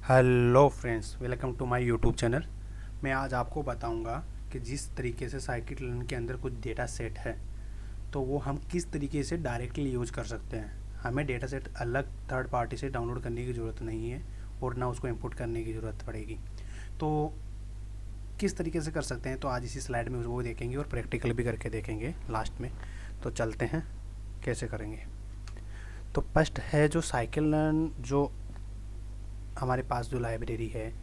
Hello friends, welcome to my YouTube channel. मैं आज आपको बताऊंगा कि जिस तरीके से साइकिट लर्न के अंदर कुछ डेटा सेट है तो वो हम किस तरीके से डायरेक्टली यूज कर सकते हैं। हमें डेटा सेट अलग थर्ड पार्टी से डाउनलोड करने की ज़रूरत नहीं है और ना उसको इंपोर्ट करने की ज़रूरत पड़ेगी। तो किस तरीके से कर सकते हैं तो आज इसी स्लाइड में वो देखेंगे और प्रैक्टिकल भी करके देखेंगे लास्ट में। तो चलते हैं कैसे करेंगे। तो फर्स्ट है जो साइकिल लर्न, जो हमारे पास जो लाइब्रेरी है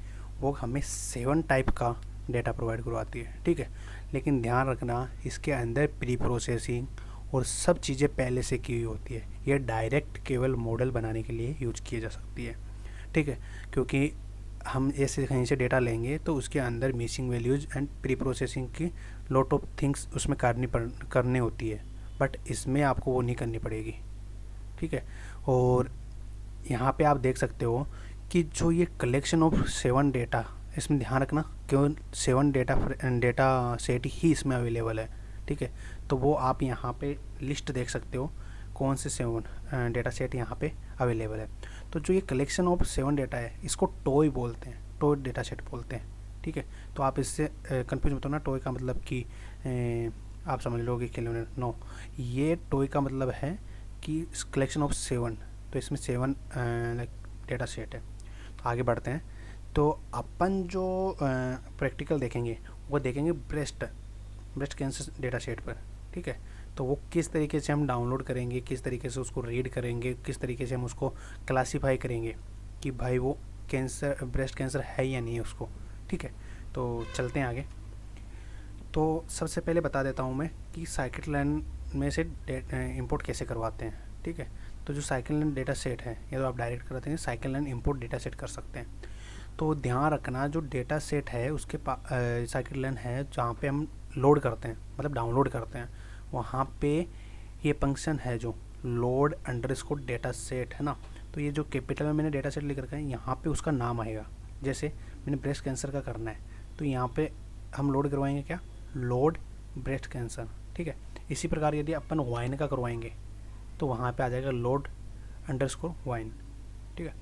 वो हमें 7 टाइप का डेटा प्रोवाइड करवाती है, ठीक है। लेकिन ध्यान रखना, इसके अंदर प्री प्रोसेसिंग और सब चीज़ें पहले से की हुई होती है। ये डायरेक्ट केवल मॉडल बनाने के लिए यूज की जा सकती है, ठीक है। क्योंकि हम ऐसे कहीं से डेटा लेंगे तो उसके अंदर missing values and pre processing की लॉट ऑफ थिंग्स उसमें करनी होती है, बट इसमें आपको वो नहीं करनी पड़ेगी, ठीक है। और यहाँ पे आप देख सकते हो कि जो ये कलेक्शन ऑफ 7 डेटा, इसमें ध्यान रखना केवल 7 डेटा सेट ही इसमें अवेलेबल है, ठीक है। तो वो आप यहाँ पे लिस्ट देख सकते हो कौन से 7 डेटा सेट यहाँ पे अवेलेबल है। तो जो ये कलेक्शन ऑफ 7 डेटा है इसको टॉय बोलते हैं, टॉय डेटा सेट बोलते हैं, ठीक है। तो आप इससे कंफ्यूज मत होना। टॉय का मतलब कि आप समझ लोगे कि नो, ये टॉय का मतलब है कि कलेक्शन ऑफ 7, तो इसमें 7 डेटा सेट है। तो आगे बढ़ते हैं। तो अपन जो प्रैक्टिकल देखेंगे वो देखेंगे ब्रेस्ट कैंसर डेटा सेट पर, ठीक है। तो वो किस तरीके से हम डाउनलोड करेंगे, किस तरीके से उसको रीड करेंगे, किस तरीके से हम उसको क्लासीफाई करेंगे कि भाई वो कैंसर, ब्रेस्ट कैंसर है या नहीं है उसको, ठीक है। तो चलते हैं आगे। तो सबसे पहले बता देता हूँ मैं कि साइकिट लर्न में से इंपोर्ट कैसे करवाते हैं, ठीक है। तो जो साइकिल लर्न डेटा सेट है या तो आप डायरेक्ट करते हैं cycle learn import data set कर सकते हैं। तो ध्यान रखना, जो डेटा सेट है उसके साइकिल लर्न है जहाँ पे हम लोड करते हैं, मतलब डाउनलोड करते हैं, वहाँ पे ये फंक्शन है जो लोड अंडरस्कोर डेटा सेट है ना। तो ये जो कैपिटल में मैंने डेटा सेट लिख रखा है यहाँ पे उसका नाम आएगा। जैसे मैंने ब्रेस्ट कैंसर का करना है तो यहाँ पे हम लोड करवाएंगे क्या, लोड ब्रेस्ट कैंसर, ठीक है। इसी प्रकार यदि अपन वाइन का करवाएंगे तो वहाँ पे आ जाएगा लोड अंडरस्कोर वाइन, ठीक है।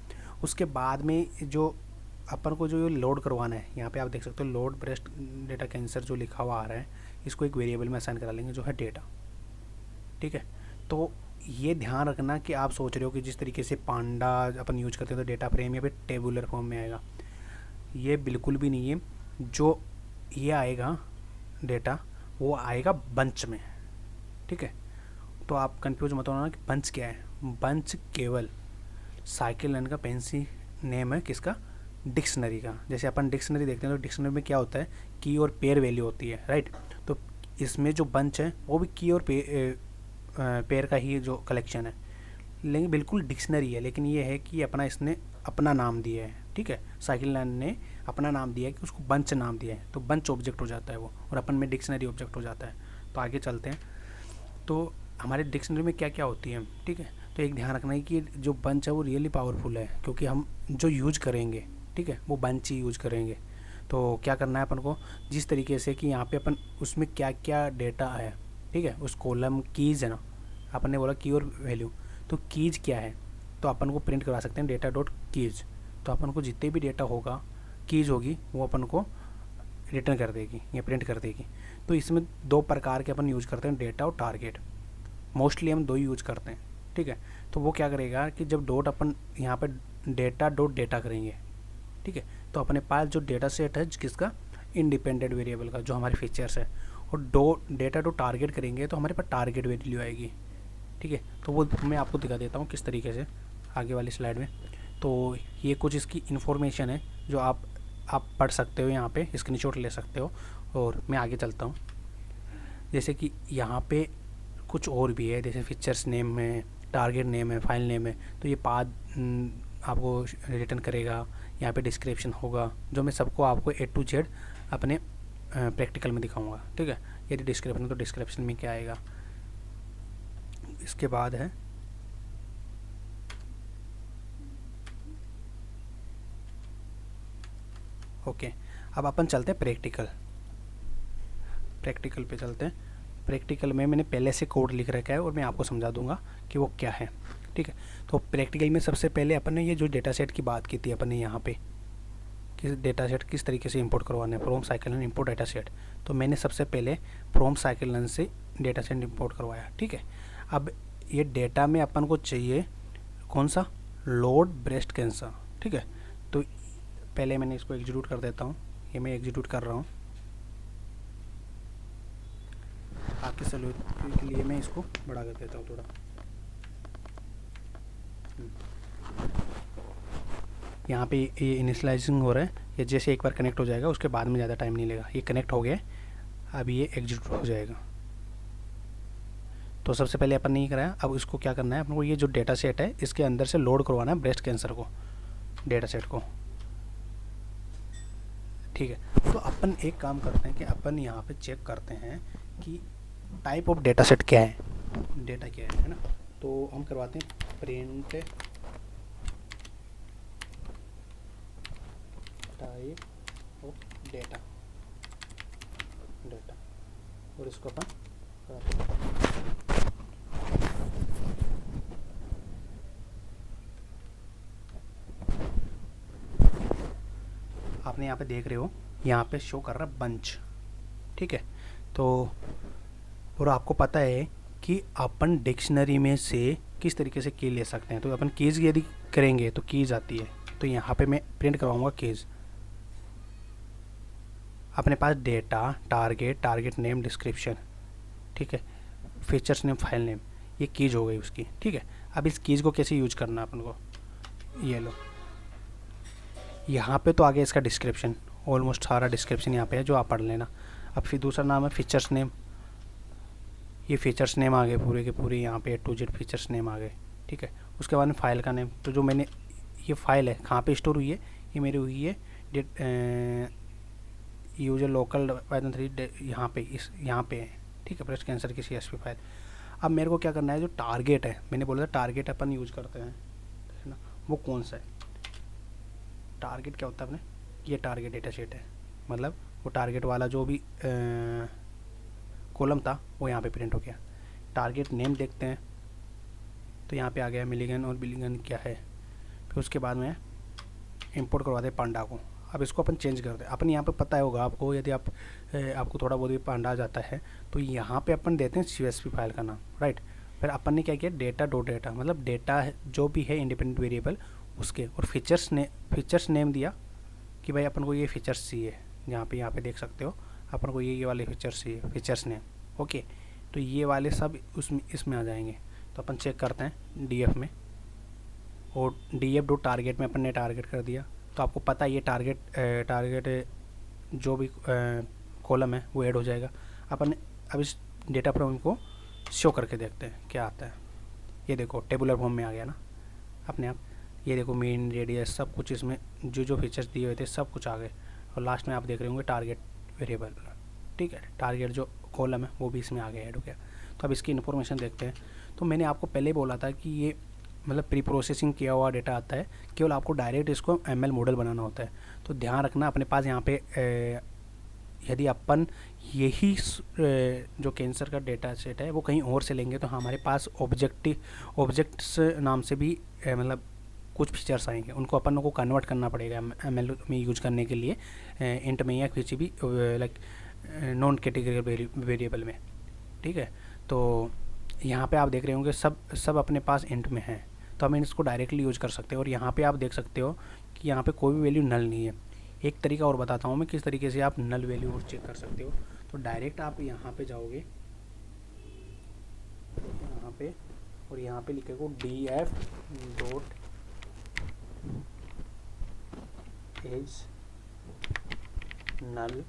उसके बाद में जो अपन को जो लोड करवाना है, यहाँ पे आप देख सकते हो लोड ब्रेस्ट डेटा कैंसर जो लिखा हुआ आ रहा है, इसको एक वेरिएबल में असाइन करा लेंगे जो है डेटा, ठीक है। तो ये ध्यान रखना कि आप सोच रहे हो कि जिस तरीके से पांडा अपन यूज करते हैं तो डेटा फ्रेम या फिर टेबुलर फॉर्म में आएगा, ये बिल्कुल भी नहीं है। जो ये आएगा डेटा वो आएगा बंच में, ठीक है। तो आप कंफ्यूज मत होना कि बंच क्या है। बंच केवल साइकिल लर्न का फैंसी नेम है, किसका, डिक्शनरी का। जैसे अपन डिक्शनरी देखते हैं तो डिक्शनरी में क्या होता है, की और पेयर वैल्यू होती है, राइट। तो इसमें जो बंच है वो भी की और पेयर का ही जो कलेक्शन है, लेकिन बिल्कुल डिक्शनरी है। लेकिन ये है कि अपना इसने अपना नाम दिया है, ठीक है। साइकिल लर्न ने अपना नाम दिया है कि उसको बंच नाम दिया है, तो बंच ऑब्जेक्ट हो जाता है वो, और अपन में डिक्शनरी ऑब्जेक्ट हो जाता है। तो आगे चलते हैं। तो हमारे डिक्शनरी में क्या क्या होती है, ठीक है। तो एक ध्यान रखना है कि जो बंच है वो रियली पावरफुल है, क्योंकि हम जो यूज करेंगे, ठीक है, वो बंच ही यूज करेंगे। तो क्या करना है अपन को, जिस तरीके से कि यहाँ पे अपन उसमें क्या क्या डेटा है, ठीक है, उस कॉलम कीज़ है ना, अपन ने बोला की और वैल्यू, तो कीज़ क्या है, तो अपन को प्रिंट करा सकते हैं डेटा डॉट कीज़। तो अपन को जितने भी डेटा होगा, कीज़ होगी, वो अपन को रिटर्न कर देगी या प्रिंट कर देगी। तो इसमें 2 प्रकार के अपन यूज करते हैं, डेटा और टारगेट। मोस्टली हम 2 ही यूज करते हैं, ठीक है। तो वो क्या करेगा कि जब डॉट अपन यहाँ पे डेटा डॉट डेटा करेंगे, ठीक है, तो अपने पास जो डेटा सेट है किसका, इंडिपेंडेंट वेरिएबल का, जो हमारे फीचर्स है, और डेटा डॉट टारगेट करेंगे तो हमारे पास टारगेट वैल्यू आएगी, ठीक है। तो वो मैं आपको दिखा देता हूँ किस तरीके से आगे वाली स्लाइड में। तो ये कुछ इसकी इन्फॉर्मेशन है जो आप पढ़ सकते हो, यहाँ पे स्क्रीनशॉट ले सकते हो। और मैं आगे चलता हूँ। जैसे कि यहाँ पे कुछ और भी है, जैसे फीचर्स नेम है, टारगेट नेम है, फाइल नेम है, तो ये पाथ आपको रिटर्न करेगा। यहाँ पे डिस्क्रिप्शन होगा, जो मैं सबको आपको A to Z अपने प्रैक्टिकल में दिखाऊंगा, ठीक है। यदि डिस्क्रिप्शन, तो डिस्क्रिप्शन में क्या आएगा। इसके बाद है ओके। अब अपन चलते हैं प्रैक्टिकल पे चलते हैं। प्रैक्टिकल में मैंने पहले से कोड लिख रखा है और मैं आपको समझा दूंगा कि वो क्या है, ठीक है। तो प्रैक्टिकल में सबसे पहले अपन ने ये जो डेटा सेट की बात की थी अपन ने यहाँ पे, कि डेटा सेट किस तरीके से इंपोर्ट करवाना है, from cycle import data set. तो मैंने सबसे पहले फ्रॉम साइकिल से डेटा सेट इंपोर्ट करवाया, ठीक है। अब ये डेटा में अपन को चाहिए कौन सा, लोड ब्रेस्ट कैंसर, ठीक है। तो पहले मैंने इसको एग्जीक्यूट कर देता हूँ, ये मैं एग्जीक्यूट कर रहा हूँ आपके सहूलियत के लिए। मैं इसको बड़ा कर देता हूँ थोड़ा। यहाँ पे ये इनिशियलाइजिंग हो रहा है, ये जैसे एक बार कनेक्ट हो जाएगा उसके बाद में ज़्यादा टाइम नहीं लेगा। ये कनेक्ट हो गया, अभी ये एग्जीक्यूट हो जाएगा। तो सबसे पहले अपन नहीं कराया, अब इसको क्या करना है अपन को, ये जो डेटा सेट है इसके अंदर से लोड करवाना है ब्रेस्ट कैंसर को, डेटा सेट को, ठीक है। तो अपन एक काम करते हैं कि अपन यहाँ पे चेक करते हैं कि टाइप ऑफ डेटा सेट क्या है, डेटा क्या है ना। तो हम करवाते हैं प्रिंट टाइप ऑफ डेटा, और इसको अपन कराते हैं। आपने यहाँ पे देख रहे हो, यहाँ पे शो कर रहा है बंच, ठीक है। तो और आपको पता है कि अपन डिक्शनरी में से किस तरीके से की ले सकते हैं। तो अपन कीज़ यदि करेंगे तो कीज़ आती है, तो यहाँ पे मैं प्रिंट करवाऊँगा कीज़। अपने पास डेटा, टारगेट नेम, डिस्क्रिप्शन, ठीक है, फीचर्स नेम, फाइल नेम, ये कीज़ हो गई उसकी, ठीक है। अब इस कीज़ को कैसे यूज करना है अपन को, ये लो, यहाँ पे तो आगे इसका डिस्क्रिप्शन, ऑलमोस्ट सारा डिस्क्रिप्शन यहाँ पे है जो आप पढ़ लेना। अब फिर दूसरा नाम है फीचर्स नेम, ये फीचर्स नेम आ गए पूरे के पूरे, यहाँ पे A to Z features name आ गए, ठीक है। उसके बाद में फाइल का नेम, तो जो मैंने ये फाइल है कहाँ पे स्टोर हुई है, ये मेरी हुई है यूजर लोकल पाइथन 3 यहाँ पे, यहाँ पे है, ठीक है, ब्रेस्ट कैंसर की CSV फाइल। अब मेरे को क्या करना है, जो टारगेट है, मैंने बोला था टारगेट अपन यूज करते हैं, है ना, वो कौन सा है। टारगेट क्या होता है अपने, ये टारगेट डेटा सेट है, मतलब वो टारगेट वाला जो भी कॉलम था वो यहाँ पे प्रिंट हो गया। टारगेट नेम देखते हैं, तो यहाँ पे आ गया मिलिगन, और बिलिगन क्या है। फिर उसके बाद में इंपोर्ट करवा दे पांडा को। अब इसको अपन चेंज कर दें, अपन यहाँ पे पता होगा आपको, यदि आपको थोड़ा बहुत भी पांडा आ जाता है, तो यहाँ पे अपन देते हैं CSV फाइल का नाम, राइट। फिर अपन ने क्या किया, डेटा डॉट डेटा, मतलब डेटा जो भी है इंडिपेंडेंट वेरिएबल उसके, और फीचर्स नेम दिया कि भाई अपन को ये फीचर्स चाहिए, यहाँ पे देख सकते हो, अपन को ये वाले फीचर्स चाहिए, फीचर्स नेम, ओके। तो ये वाले सब इसमें आ जाएंगे। तो अपन चेक करते हैं DF में, और DF डॉट टारगेट में अपन ने टारगेट कर दिया। तो आपको पता है ये टारगेट जो भी कॉलम है वो ऐड हो जाएगा। अपन अब इस डेटा फ्रेम को शो करके देखते हैं क्या आता है। ये देखो टेबुलर फॉर्म में आ गया ना अपने आप, ये देखो मीन, रेडियस, सब कुछ इसमें जो फीचर्स दिए हुए थे सब कुछ आ गए। और लास्ट में आप देख रहे होंगे टारगेट वेरिएबल, ठीक है, टारगेट जो कॉलम है वो भी इसमें आ गया, ऐड हो गया। तो अब इसकी इन्फॉर्मेशन देखते हैं। तो मैंने आपको पहले बोला था कि ये मतलब प्री प्रोसेसिंग किया हुआ डेटा आता है, केवल आपको डायरेक्ट इसको ML मॉडल बनाना होता है। तो ध्यान रखना अपने पास यहाँ पे यदि अपन यही जो कैंसर का डेटा सेट है वो कहीं और से लेंगे तो हमारे पास ऑब्जेक्ट्स नाम से भी मतलब कुछ फीचर्स आएंगे, उनको अपन को कन्वर्ट करना पड़ेगा ML में यूज करने के लिए, इंट में या किसी भी लाइक नॉन कैटेगरी वेरिएबल में, ठीक है। तो यहाँ पे आप देख रहे होंगे सब अपने पास इंट में है, तो हम इसको डायरेक्टली यूज कर सकते हैं। और यहाँ पे आप देख सकते हो कि यहाँ पे कोई भी वैल्यू नल नहीं है। एक तरीका और बताता हूँ मैं किस तरीके से आप नल वैल्यू और चेक कर सकते हो। तो डायरेक्ट आप यहाँ पे जाओगे, यहाँ पे, और यहाँ पे लिखेगा DF डॉट एज नल।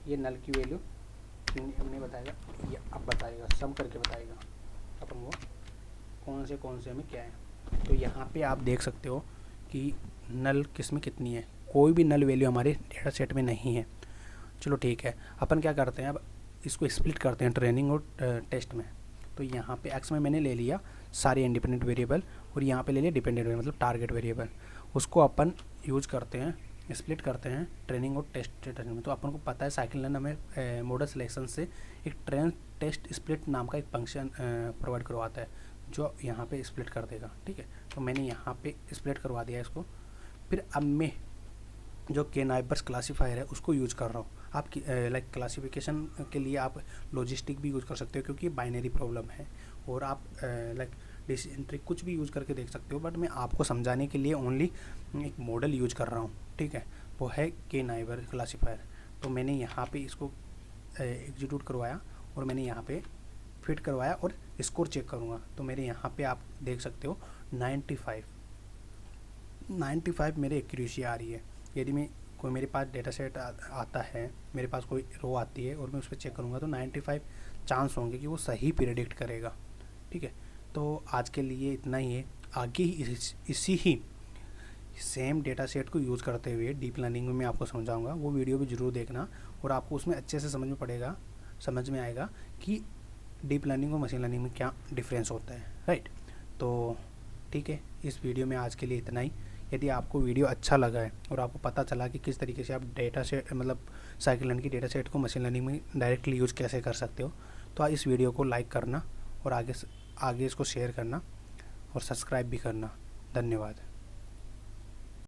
ये नल की वैल्यू नहीं बताएगा, ये अब बताएगा, सम करके बताएगा अपन वो कौन से में क्या है। तो यहाँ पे आप देख सकते हो कि नल किस में कितनी है, कोई भी नल वैल्यू हमारे डेटा सेट में नहीं है। चलो ठीक है, अपन क्या करते हैं, अब इसको स्प्लिट करते हैं ट्रेनिंग और टेस्ट में। तो यहाँ पे एक्स में मैंने ले लिया सारे इंडिपेंडेंट वेरिएबल, और यहाँ पे ले लिया डिपेंडेंट वेरिएबल मतलब टारगेट वेरिएबल। उसको अपन यूज करते हैं, स्प्लिट करते हैं ट्रेनिंग और टेस्ट में। तो अपन को पता है साइकिल हमें मॉडल सिलेक्शन से एक टेस्ट स्प्लिट नाम का एक फंक्शन प्रोवाइड करवाता है जो यहाँ पे स्प्लिट कर देगा, ठीक है। तो मैंने यहाँ पे स्प्लिट करवा दिया इसको। फिर अब मैं जो के नाइबर्स क्लासीफायर है उसको यूज़ कर रहा हूँ। आप लाइक क्लासिफिकेशन के लिए आप लॉजिस्टिक भी यूज़ कर सकते हो क्योंकि बाइनरी प्रॉब्लम है, और आप लाइक डिसेंट्रिक कुछ भी यूज़ करके देख सकते हो, बट मैं आपको समझाने के लिए ओनली एक मॉडल यूज़ कर रहा हूँ, ठीक है। वो है के नाइबर क्लासीफायर। तो मैंने यहाँ पे इसको एग्जीक्यूट करवाया और मैंने यहाँ पे फिट करवाया और स्कोर चेक करूँगा तो मेरे यहाँ पे आप देख सकते हो 95 मेरे एक्यूरेसी आ रही है। यदि मैं कोई मेरे पास डेटा सेट आता है, मेरे पास कोई रो आती है और मैं उस पर चेक करूँगा तो 95 चांस होंगे कि वो सही प्रेडिक्ट करेगा, ठीक है। तो आज के लिए इतना ही है। आगे ही इसी ही सेम डेटा सेट को यूज़ करते हुए डीप लर्निंग में मैं आपको समझाऊंगा, वो वीडियो भी ज़रूर देखना और आपको उसमें अच्छे से समझ में आएगा कि डीप लर्निंग और मशीन लर्निंग में क्या डिफरेंस होता है, राइट। तो ठीक है, इस वीडियो में आज के लिए इतना ही। यदि आपको वीडियो अच्छा लगा है और आपको पता चला कि किस तरीके से आप डेटा सेट मतलब साइकिल लर्निंग की डेटा सेट को मशीन लर्निंग में डायरेक्टली यूज़ कैसे कर सकते हो, तो आप इस वीडियो को लाइक करना और आगे इसको शेयर करना और सब्सक्राइब भी करना। धन्यवाद।